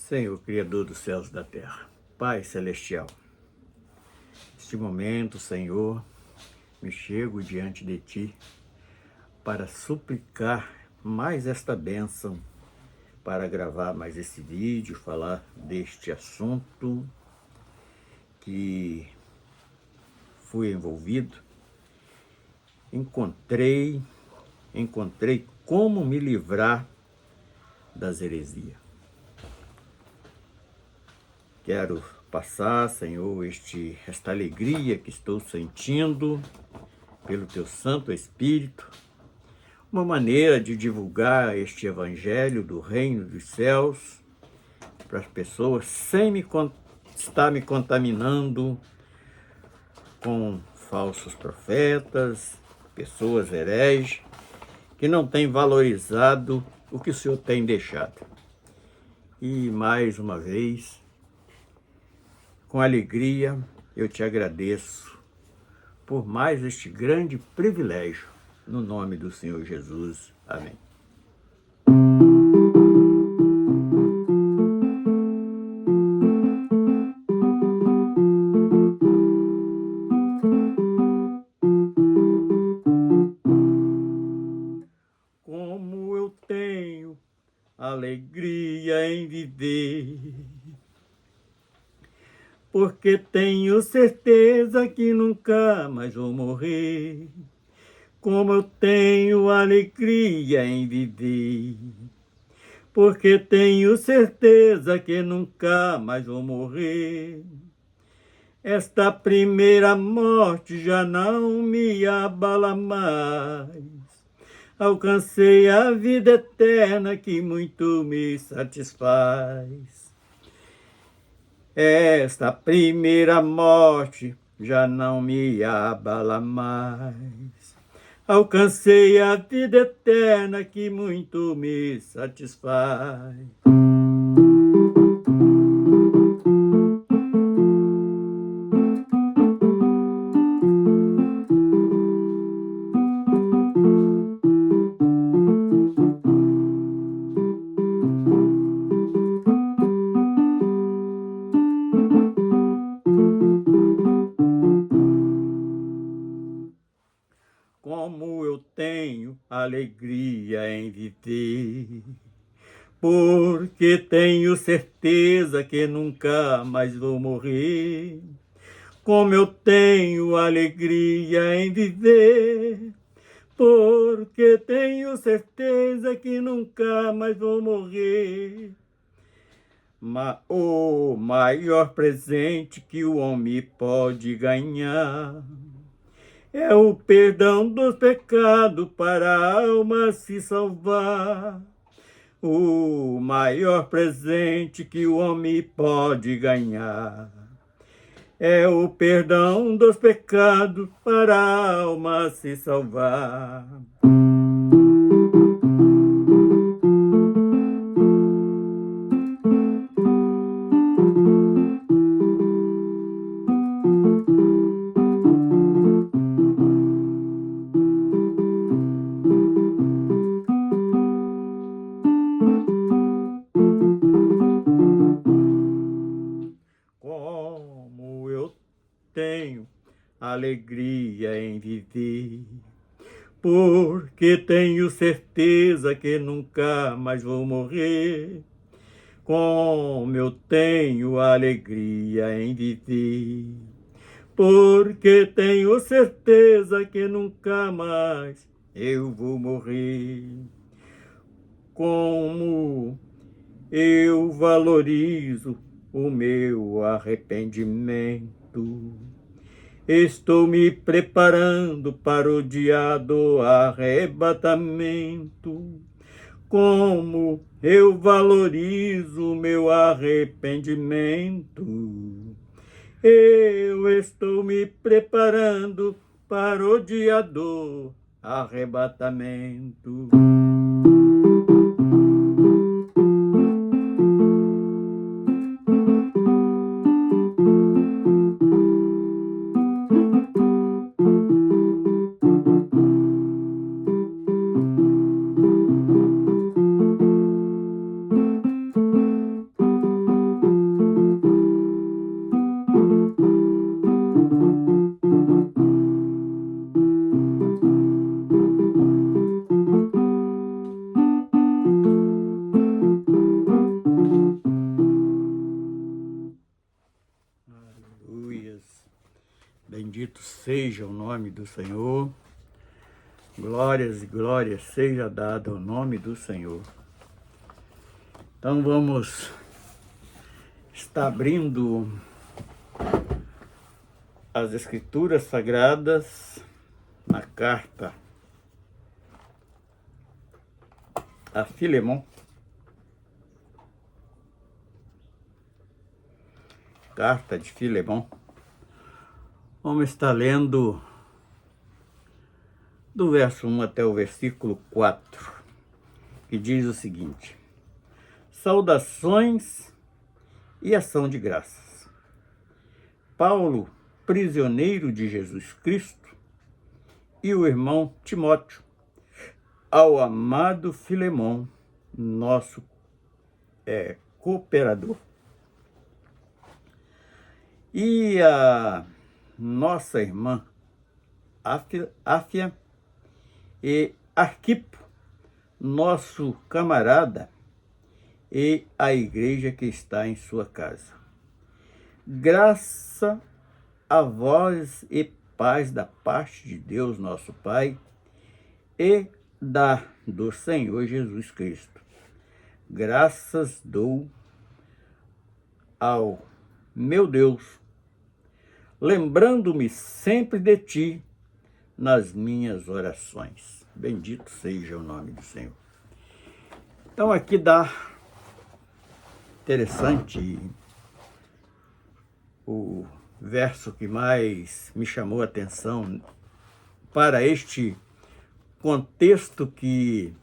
Senhor, Criador dos céus e da terra, Pai Celestial, neste momento, Senhor, me chego diante de Ti para suplicar mais esta bênção, para gravar mais esse vídeo, falar deste assunto que fui envolvido. Encontrei como me livrar das heresias. Quero passar, Senhor, esta alegria que estou sentindo pelo Teu Santo Espírito, uma maneira de divulgar este Evangelho do Reino dos Céus para as pessoas sem estar me contaminando com falsos profetas, pessoas hereges, que não têm valorizado o que o Senhor tem deixado. E mais uma vez, com alegria, eu te agradeço por mais este grande privilégio, no nome do Senhor Jesus. Amém. Como eu tenho alegria em viver, porque tenho certeza que nunca mais vou morrer. Como eu tenho alegria em viver, porque tenho certeza que nunca mais vou morrer. Esta primeira morte já não me abala mais. Alcancei a vida eterna que muito me satisfaz. Esta primeira morte já não me abala mais. Alcancei a vida eterna que muito me satisfaz. Como eu tenho alegria em viver, porque tenho certeza que nunca mais vou morrer. Como eu tenho alegria em viver, porque tenho certeza que nunca mais vou morrer. O maior presente que o homem pode ganhar é o perdão dos pecados para a alma se salvar. O maior presente que o homem pode ganhar é o perdão dos pecados para a alma se salvar. Como eu tenho alegria em viver, porque tenho certeza que nunca mais vou morrer. Como eu tenho alegria em viver, porque tenho certeza que nunca mais eu vou morrer. Como eu valorizo o meu arrependimento. Estou me preparando para o dia do arrebatamento. Como eu valorizo o meu arrependimento. Eu estou me preparando para o dia do arrebatamento. seja o nome do Senhor. Glórias e glórias seja dado ao nome do Senhor. Então vamos estar abrindo as Escrituras Sagradas na carta a Filemon. Carta de Filemon. Vamos estar lendo do verso 1 até o versículo 4, que diz o seguinte: saudações e ação de graças. Paulo, prisioneiro de Jesus Cristo, e o irmão Timóteo, ao amado Filemon, nosso cooperador, e a nossa irmã Áfia e Arquipo, nosso camarada, e a igreja que está em sua casa. Graça a vós e paz da parte de Deus nosso Pai e do Senhor Jesus Cristo. Graças dou ao meu Deus, lembrando-me sempre de ti nas minhas orações. Bendito seja o nome do Senhor. Então aqui dá interessante o verso que mais me chamou a atenção para este contexto que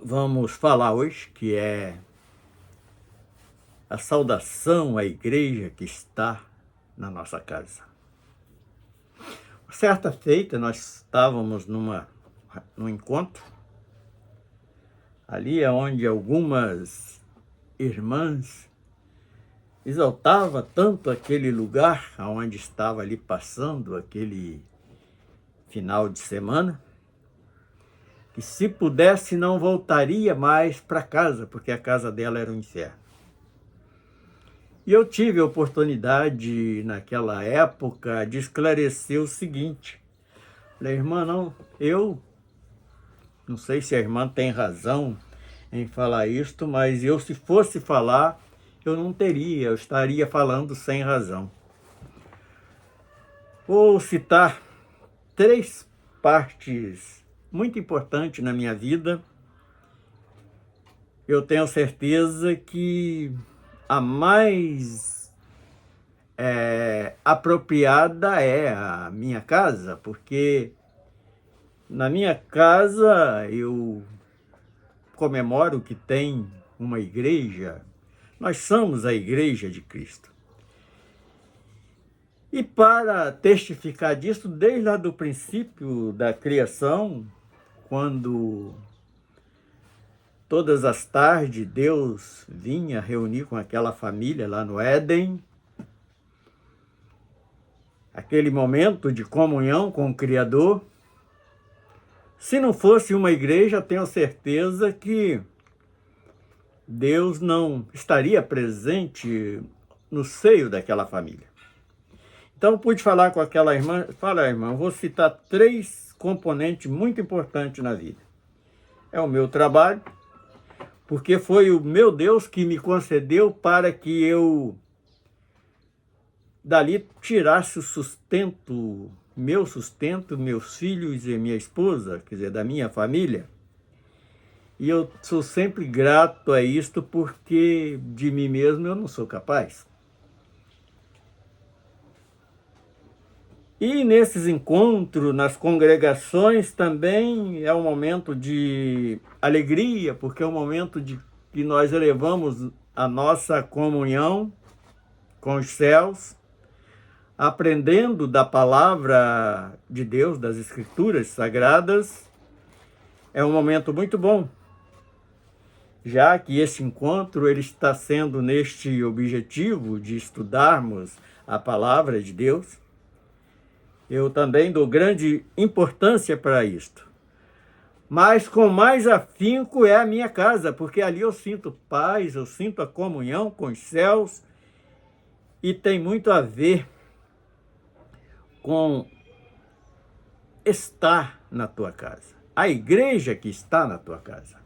vamos falar hoje, que é a saudação à igreja que está na nossa casa. Certa feita, nós estávamos num encontro, ali é onde algumas irmãs exaltavam tanto aquele lugar onde estava ali passando aquele final de semana, que se pudesse não voltaria mais para casa, porque a casa dela era um inferno. E eu tive a oportunidade, naquela época, de esclarecer o seguinte: falei, irmã, eu não sei se a irmã tem razão em falar isto, mas eu, se fosse falar, eu estaria falando sem razão. Vou citar 3 partes muito importantes na minha vida. Eu tenho certeza que a mais apropriada é a minha casa, porque na minha casa eu comemoro que tem uma igreja. Nós somos a igreja de Cristo. E para testificar disso, desde lá do princípio da criação, quando todas as tardes Deus vinha reunir com aquela família lá no Éden, aquele momento de comunhão com o Criador. Se não fosse uma igreja, tenho certeza que Deus não estaria presente no seio daquela família. Então eu pude falar com aquela irmã, irmã, vou citar 3 componentes muito importantes na vida. É o meu trabalho, porque foi o meu Deus que me concedeu para que eu dali tirasse o sustento, meus filhos e minha esposa, quer dizer, da minha família. E eu sou sempre grato a isto, porque de mim mesmo eu não sou capaz. E nesses encontros, nas congregações, também é um momento de alegria, porque é um momento de que nós elevamos a nossa comunhão com os céus, aprendendo da palavra de Deus, das Escrituras Sagradas. É um momento muito bom, já que esse encontro ele está sendo neste objetivo de estudarmos a palavra de Deus. Eu também dou grande importância para isto. Mas com mais afinco é a minha casa, porque ali eu sinto paz, eu sinto a comunhão com os céus e tem muito a ver com estar na tua casa. A igreja que está na tua casa.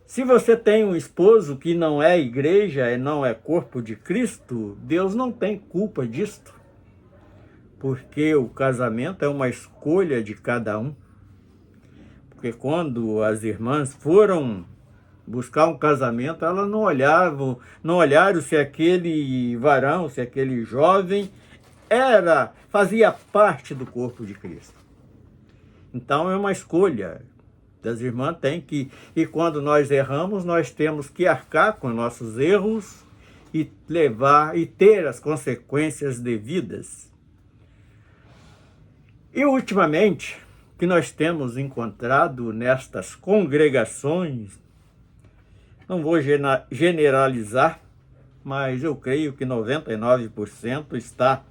Se você tem um esposo que não é igreja e não é corpo de Cristo, Deus não tem culpa disto. Porque o casamento é uma escolha de cada um. Porque quando as irmãs foram buscar um casamento, elas não olharam se aquele varão, se aquele jovem fazia parte do corpo de Cristo. Então é uma escolha das irmãs, e quando nós erramos, nós temos que arcar com nossos erros e ter as consequências devidas. E ultimamente, o que nós temos encontrado nestas congregações, não vou generalizar, mas eu creio que 99% está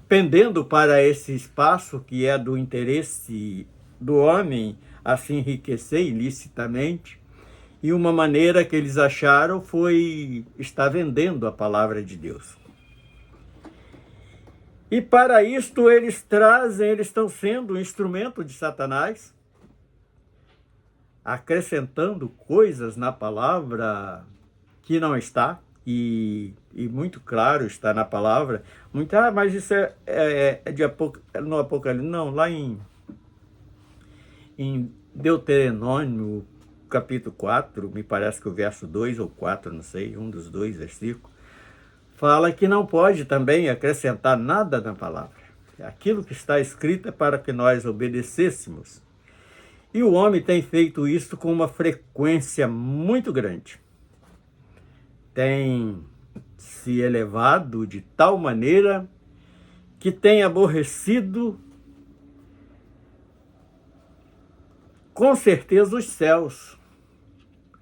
pendendo para esse espaço que é do interesse do homem a se enriquecer ilicitamente, e uma maneira que eles acharam foi estar vendendo a palavra de Deus. E para isto eles estão sendo um instrumento de Satanás, acrescentando coisas na palavra que não está, e muito claro está na palavra. Mas isso no Apocalipse, não, lá em Deuteronômio, capítulo 4, me parece que o verso 2 ou 4, não sei, um dos dois versículos, fala que não pode também acrescentar nada na palavra. Aquilo que está escrito é para que nós obedecêssemos. E o homem tem feito isso com uma frequência muito grande. Tem se elevado de tal maneira que tem aborrecido, com certeza, os céus,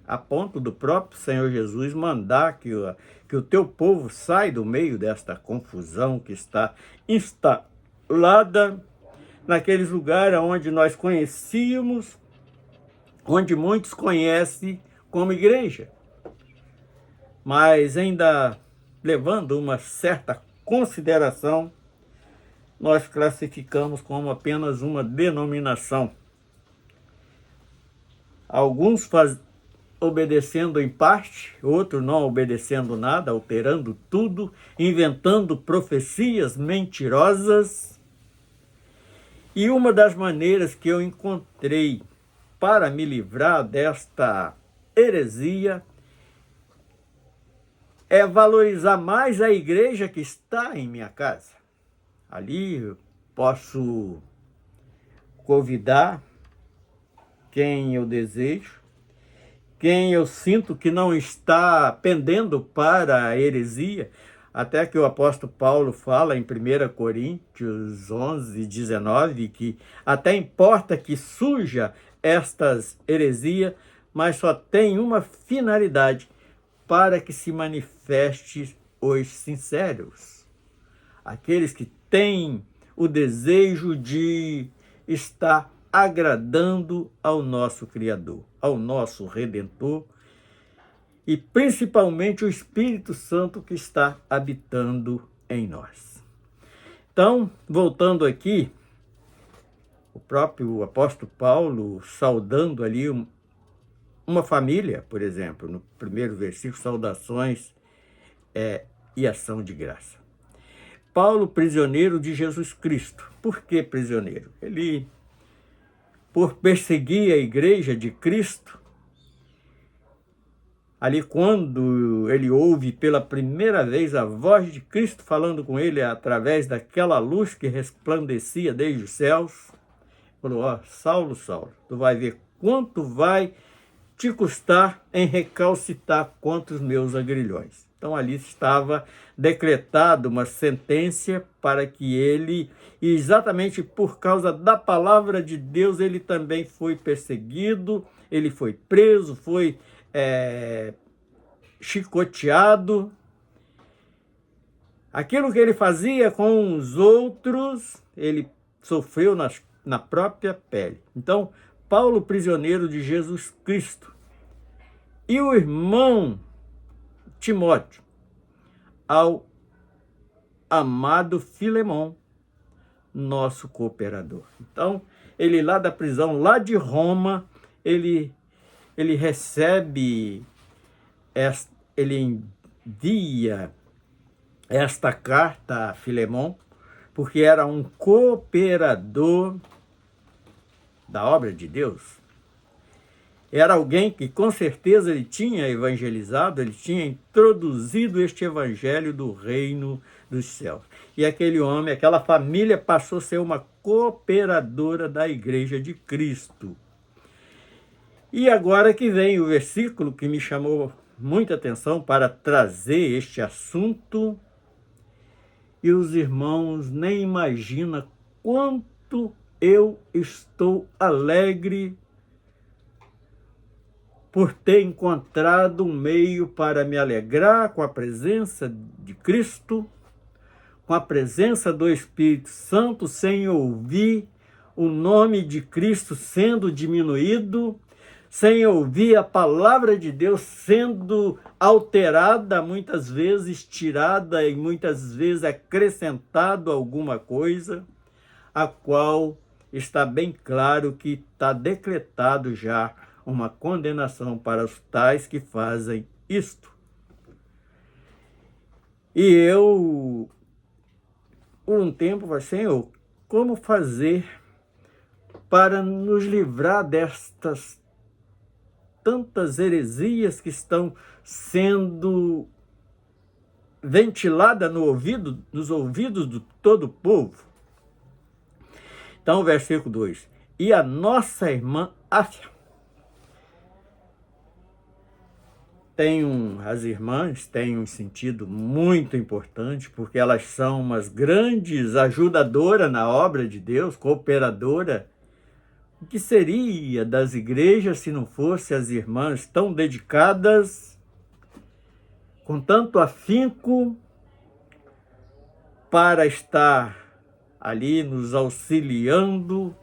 a ponto do próprio Senhor Jesus mandar que o teu povo saia do meio desta confusão que está instalada naqueles lugares onde nós conhecíamos, onde muitos conhecem como igreja, mas ainda levando uma certa consideração, nós classificamos como apenas uma denominação. Alguns obedecendo em parte, outros não obedecendo nada, alterando tudo, inventando profecias mentirosas. E uma das maneiras que eu encontrei para me livrar desta heresia é valorizar mais a igreja que está em minha casa. Ali eu posso convidar quem eu desejo, quem eu sinto que não está pendendo para a heresia, até que o apóstolo Paulo fala em 1 Coríntios 11, 19, que até importa que surja estas heresias, mas só tem uma finalidade, para que se manifeste os sinceros, aqueles que têm o desejo de estar agradando ao nosso Criador, ao nosso Redentor, e principalmente o Espírito Santo que está habitando em nós. Então, voltando aqui, o próprio apóstolo Paulo saudando ali uma família, por exemplo, no primeiro versículo, saudações e ação de graça. Paulo, prisioneiro de Jesus Cristo. Por que prisioneiro? Ele, por perseguir a igreja de Cristo, ali quando ele ouve pela primeira vez a voz de Cristo falando com ele através daquela luz que resplandecia desde os céus, falou: Saulo, Saulo, tu vai ver quanto vai te custar em recalcitar contra os meus agrilhões. Então ali estava decretada uma sentença para que ele, e exatamente por causa da palavra de Deus, ele também foi perseguido, ele foi preso, foi chicoteado. Aquilo que ele fazia com os outros, ele sofreu na própria pele. Então, Paulo, prisioneiro de Jesus Cristo. E o irmão Timóteo, ao amado Filemon, nosso cooperador. Então, ele lá da prisão, lá de Roma, ele recebe, ele envia esta carta a Filemon, porque era um cooperador da obra de Deus. Era alguém que com certeza ele tinha evangelizado, ele tinha introduzido este evangelho do reino dos céus. E aquele homem, aquela família passou a ser uma cooperadora da igreja de Cristo. E agora que vem o versículo que me chamou muita atenção para trazer este assunto, e os irmãos nem imaginam quanto eu estou alegre por ter encontrado um meio para me alegrar com a presença de Cristo, com a presença do Espírito Santo, sem ouvir o nome de Cristo sendo diminuído, sem ouvir a palavra de Deus sendo alterada, muitas vezes tirada e muitas vezes acrescentado alguma coisa, a qual está bem claro que está decretado já uma condenação para os tais que fazem isto. E eu, por um tempo, falei, Senhor, como fazer para nos livrar destas tantas heresias que estão sendo ventiladas nos ouvidos de todo o povo? Então, versículo 2. E a nossa irmã Áfia, as irmãs têm um sentido muito importante, porque elas são umas grandes ajudadoras na obra de Deus, cooperadoras. O que seria das igrejas se não fossem as irmãs tão dedicadas, com tanto afinco, para estar ali nos auxiliando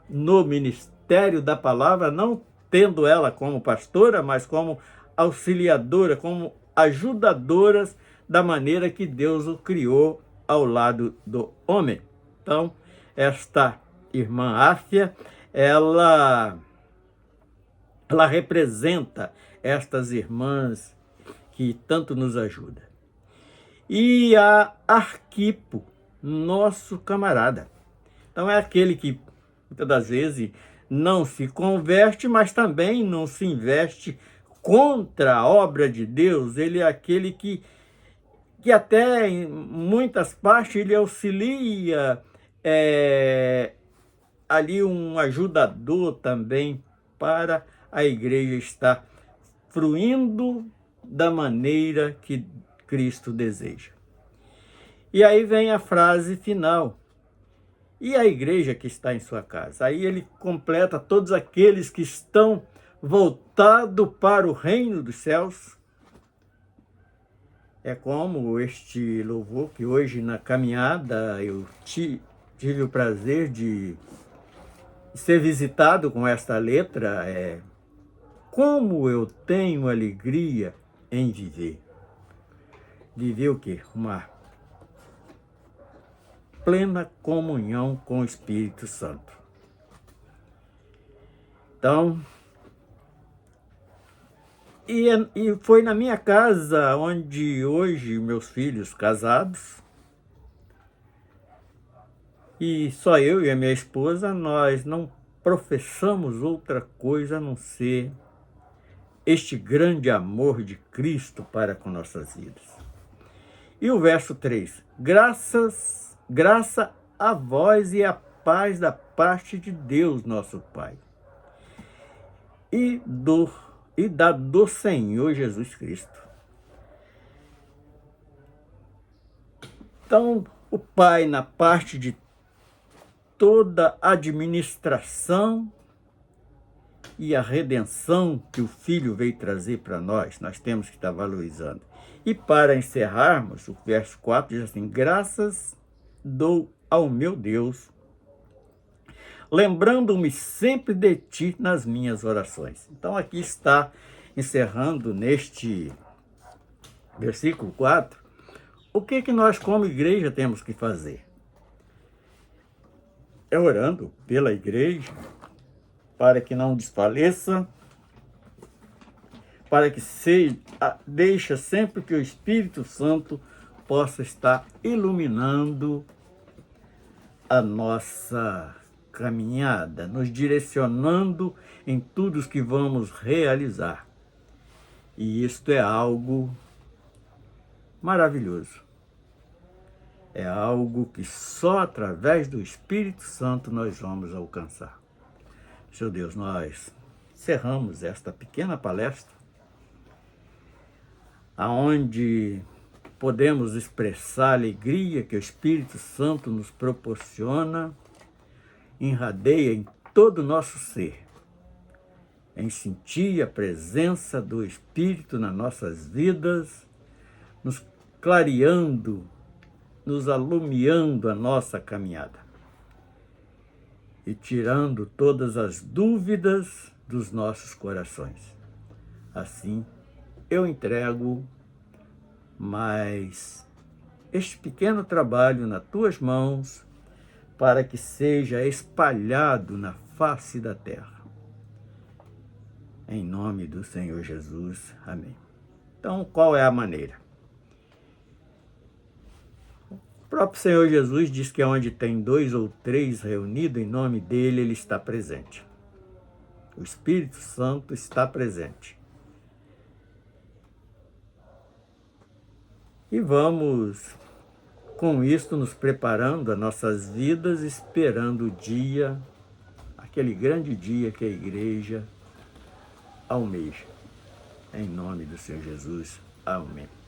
no ministério da palavra, não tendo ela como pastora, mas como auxiliadora, como ajudadoras da maneira que Deus o criou ao lado do homem. Então, esta irmã Áfia, ela representa estas irmãs que tanto nos ajudam. E a Arquipo, nosso camarada. Então é aquele que muitas das vezes não se converte, mas também não se investe contra a obra de Deus. Ele é aquele que até em muitas partes ele auxilia, ali um ajudador também para a igreja estar fruindo da maneira que Cristo deseja. E aí vem a frase final. E a igreja que está em sua casa? Aí ele completa todos aqueles que estão voltados para o reino dos céus. É como este louvor que hoje na caminhada eu tive o prazer de ser visitado com esta letra. Como eu tenho alegria em viver. Viver o quê? Uma plena comunhão com o Espírito Santo. Então, e foi na minha casa onde hoje meus filhos casados, e só eu e a minha esposa, nós não professamos outra coisa a não ser este grande amor de Cristo para com nossas vidas. E o verso 3, graça a vós e a paz da parte de Deus, nosso Pai, e do Senhor Jesus Cristo. Então, o Pai, na parte de toda a administração e a redenção que o Filho veio trazer para nós temos que estar valorizando. E para encerrarmos, o verso 4 diz assim, graças dou ao meu Deus, lembrando-me sempre de ti nas minhas orações. Então aqui está encerrando neste versículo 4, o que nós como igreja temos que fazer? É orando pela igreja, para que não desfaleça, para que deixa sempre que o Espírito Santo possa estar iluminando a nossa caminhada, nos direcionando em tudo que vamos realizar. E isto é algo maravilhoso. É algo que só através do Espírito Santo nós vamos alcançar. Seu Deus, nós encerramos esta pequena palestra, aonde podemos expressar a alegria que o Espírito Santo nos proporciona, irradia em todo o nosso ser, em sentir a presença do Espírito nas nossas vidas, nos clareando, nos alumiando a nossa caminhada e tirando todas as dúvidas dos nossos corações. Assim, eu entrego mais este pequeno trabalho nas tuas mãos para que seja espalhado na face da terra. Em nome do Senhor Jesus. Amém. Então, qual é a maneira? O próprio Senhor Jesus diz que onde tem 2 ou 3 reunidos em nome dele, ele está presente. O Espírito Santo está presente. E vamos, com isto, nos preparando as nossas vidas, esperando o dia, aquele grande dia que a igreja almeja. Em nome do Senhor Jesus. Amém.